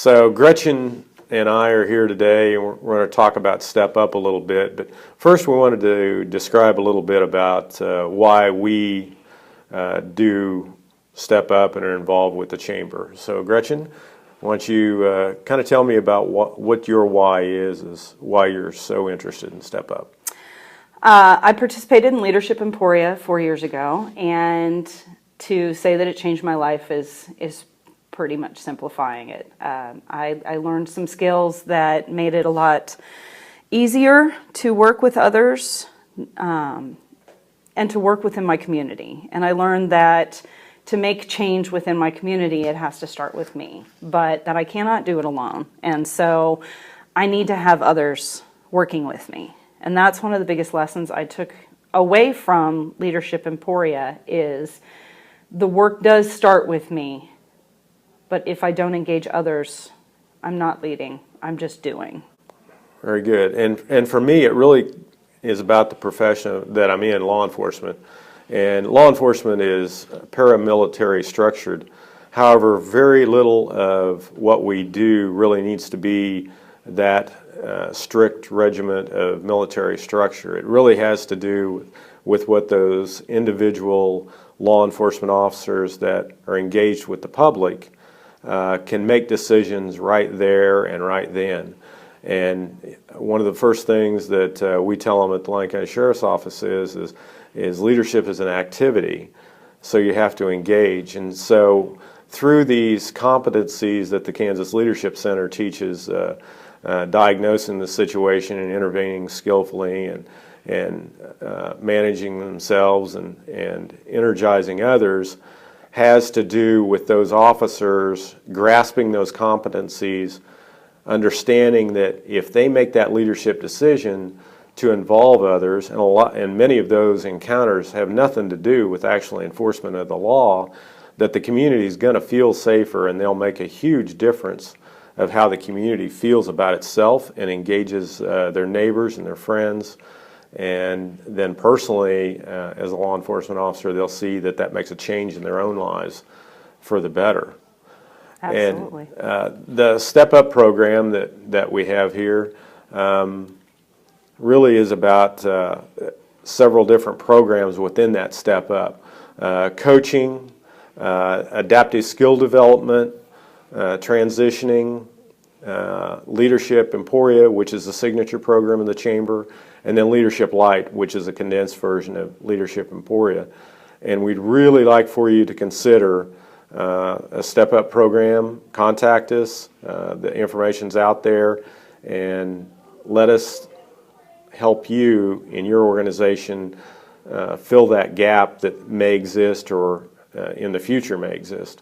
So Gretchen and I are here today, and we're going to talk about Step Up a little bit. But first, we wanted to describe a little bit about why we do Step Up and are involved with the Chamber. So Gretchen, why don't you kind of tell me about what your why is why you're so interested in Step Up? I participated in Leadership Emporia 4 years ago, and to say that it changed my life is pretty much simplifying it. I learned some skills that made it a lot easier to work with others and to work within my community. And I learned that to make change within my community, it has to start with me, but that I cannot do it alone. And so I need to have others working with me. And that's one of the biggest lessons I took away from Leadership Emporia is the work does start with me, but if I don't engage others, I'm not leading, I'm just doing. Very good. And for me, it really is about the profession that I'm in, law enforcement. And law enforcement is paramilitary structured. However, very little of what we do really needs to be that strict regiment of military structure. It really has to do with what those individual law enforcement officers that are engaged with the public can make decisions right there and right then. And one of the first things that we tell them at the Lyon County Sheriff's Office is leadership is an activity, so you have to engage. And so through these competencies that the Kansas Leadership Center teaches, diagnosing the situation and intervening skillfully and managing themselves and energizing others, has to do with those officers grasping those competencies, understanding that if they make that leadership decision to involve others, and many of those encounters have nothing to do with actual enforcement of the law, that the community is going to feel safer, and they'll make a huge difference of how the community feels about itself and engages their neighbors and their friends. And then personally, as a law enforcement officer, they'll see that that makes a change in their own lives for the better. Absolutely. And the Step Up program that we have here really is about several different programs within that Step Up. Coaching, adaptive skill development, transitioning, Leadership Emporia, which is the signature program in the Chamber, and then Leadership Light, which is a condensed version of Leadership Emporia. And we'd really like for you to consider a Step Up program. Contact us. The information's out there, and let us help you in your organization fill that gap that may exist or in the future may exist.